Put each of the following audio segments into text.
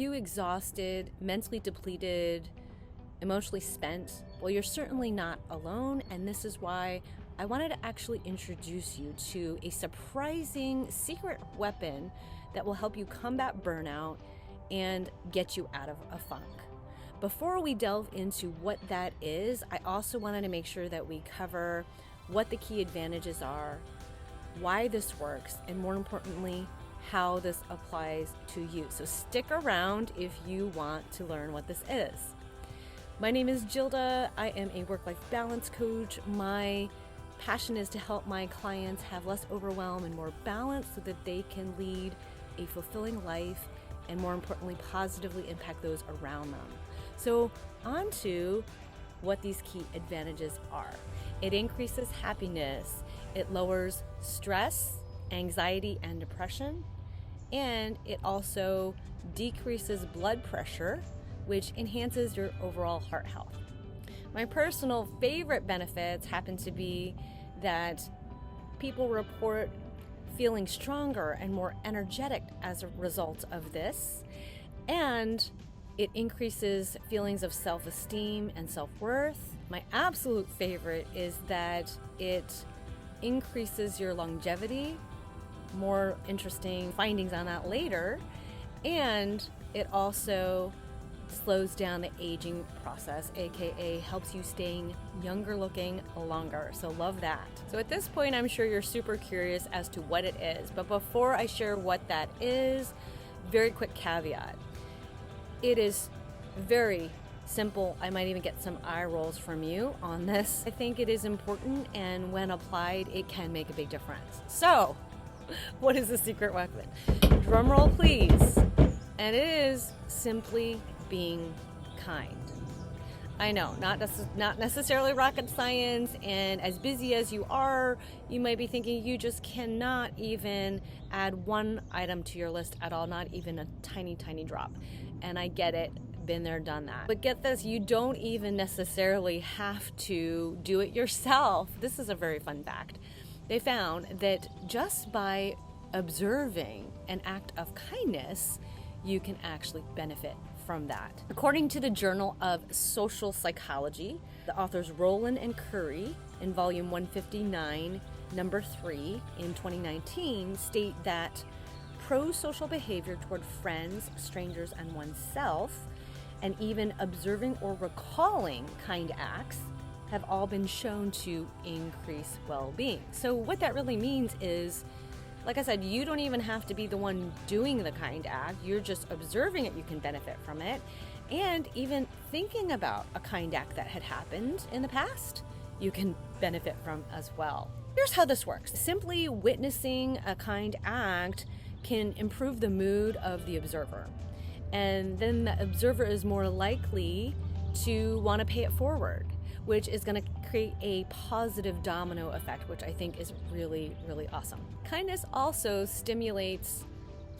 you exhausted, mentally depleted, emotionally spent? Well, you're certainly not alone, and this is why I wanted to actually introduce you to a surprising secret weapon that will help you combat burnout and get you out of a funk. Before we delve into what that is, I also wanted to make sure that we cover what the key advantages are, why this works, and more importantly, how this applies to you. So stick around if you want to learn what this is. My name is Gilda. I am a work-life balance coach. My passion is to help my clients have less overwhelm and more balance so that they can lead a fulfilling life and, more importantly, positively impact those around them. So on to what these key advantages are. It increases happiness, it lowers stress, anxiety, and depression, and it also decreases blood pressure, which enhances your overall heart health. My personal favorite benefits happen to be that people report feeling stronger and more energetic as a result of this, and it increases feelings of self-esteem and self-worth. My absolute favorite is that it increases your longevity. More interesting findings on that later. And it also slows down the aging process, aka helps you staying younger looking longer. So love that. So at this point, I'm sure you're super curious as to what it is. But before I share what that is, very quick caveat. It is very simple. I might even get some eye rolls from you on this. I think it is important, and when applied, it can make a big difference. So, what is the secret weapon? Drum roll, please. And it is simply being kind. I know, not necessarily rocket science, and as busy as you are, you might be thinking you just cannot even add one item to your list at all, not even a tiny, tiny drop. And I get it, been there, done that. But get this, you don't even necessarily have to do it yourself. This is a very fun fact. They found that just by observing an act of kindness, you can actually benefit from that. According to the Journal of Social Psychology, the authors Rowland and Curry in volume 159, number 3 in 2019 state that pro-social behavior toward friends, strangers, and oneself, and even observing or recalling kind acts have all been shown to increase well-being. So what that really means is, like I said, you don't even have to be the one doing the kind act. You're just observing it, you can benefit from it. And even thinking about a kind act that had happened in the past, you can benefit from as well. Here's how this works. Simply witnessing a kind act can improve the mood of the observer. And then the observer is more likely to want to pay it forward, which is going to create a positive domino effect, which I think is really, really awesome. Kindness also stimulates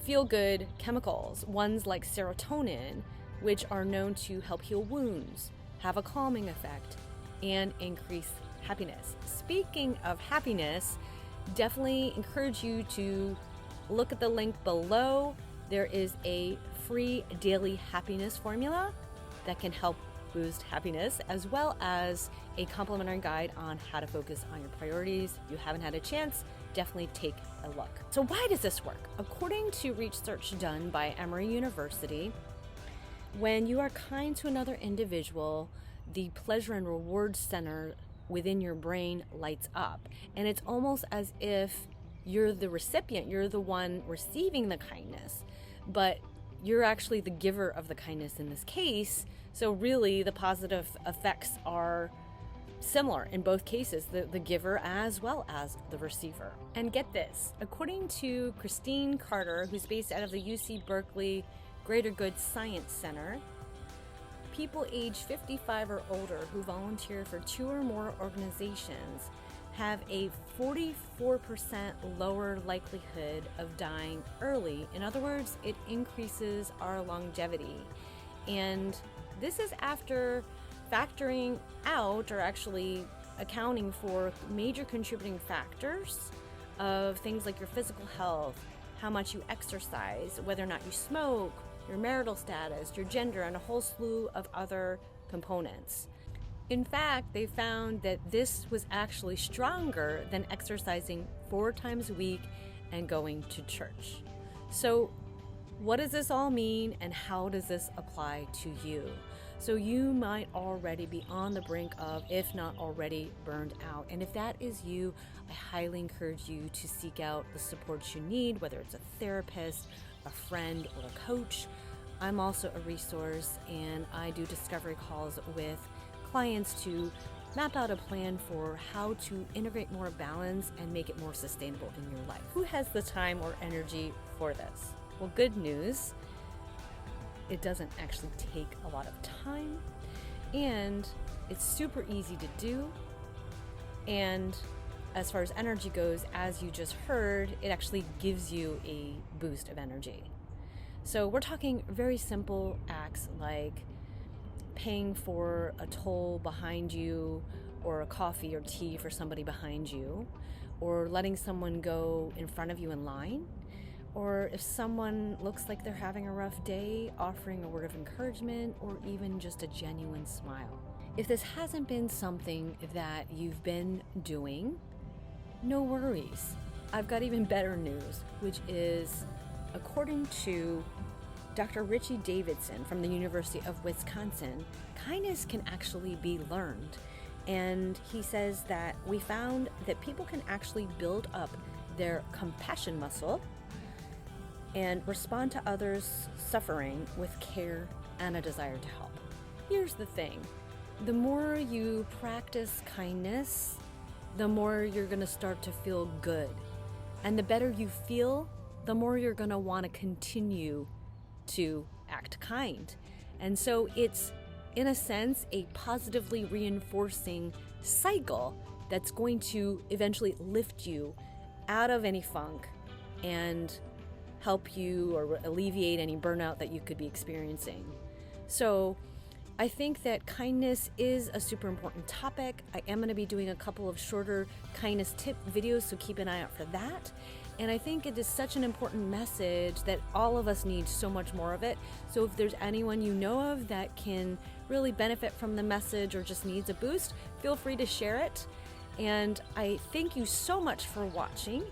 feel-good chemicals, ones like serotonin, which are known to help heal wounds, have a calming effect, and increase happiness. Speaking of happiness, definitely encourage you to look at the link below. There is a free daily happiness formula that can help boost happiness, as well as a complimentary guide on how to focus on your priorities. If you haven't had a chance, definitely take a look. So why does this work? According to research done by Emory University, when you are kind to another individual, the pleasure and reward center within your brain lights up. And it's almost as if you're the recipient, you're the one receiving the kindness, but you're actually the giver of the kindness in this case. So really the positive effects are similar in both cases, the giver as well as the receiver. And get this, according to Christine Carter, who's based out of the UC Berkeley Greater Good Science Center, people age 55 or older who volunteer for 2 or more organizations have a 44% lower likelihood of dying early. In other words, it increases our longevity. And this is after factoring out, or actually accounting for, major contributing factors of things like your physical health, how much you exercise, whether or not you smoke, your marital status, your gender, and a whole slew of other components. In fact, they found that this was actually stronger than exercising 4 times a week and going to church. So, what does this all mean, and how does this apply to you? So you might already be on the brink of, if not already, burned out. And if that is you, I highly encourage you to seek out the support you need, whether it's a therapist, a friend, or a coach. I'm also a resource, and I do discovery calls with clients to map out a plan for how to integrate more balance and make it more sustainable in your life. Who has the time or energy for this? Well, good news. It doesn't actually take a lot of time, and it's super easy to do. And as far as energy goes, as you just heard, it actually gives you a boost of energy. So we're talking very simple acts like paying for a toll behind you, or a coffee or tea for somebody behind you, or letting someone go in front of you in line. Or if someone looks like they're having a rough day, offering a word of encouragement, or even just a genuine smile. If this hasn't been something that you've been doing, no worries. I've got even better news, which is, according to Dr. Richie Davidson from the University of Wisconsin, kindness can actually be learned. And he says that we found that people can actually build up their compassion muscle and respond to others' suffering with care and a desire to help. Here's the thing. The more you practice kindness, the more you're going to start to feel good. And the better you feel, the more you're going to want to continue to act kind. And so it's, in a sense, a positively reinforcing cycle that's going to eventually lift you out of any funk and help you or alleviate any burnout that you could be experiencing. So I think that kindness is a super important topic. I am going to be doing a couple of shorter kindness tip videos, so keep an eye out for that. And I think it is such an important message that all of us need so much more of it. So if there's anyone you know of that can really benefit from the message or just needs a boost, feel free to share it. And I thank you so much for watching.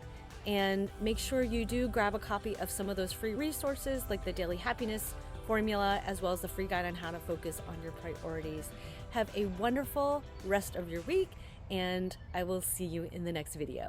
And make sure you do grab a copy of some of those free resources like the Daily Happiness Formula, as well as the free guide on how to focus on your priorities. Have a wonderful rest of your week, and I will see you in the next video.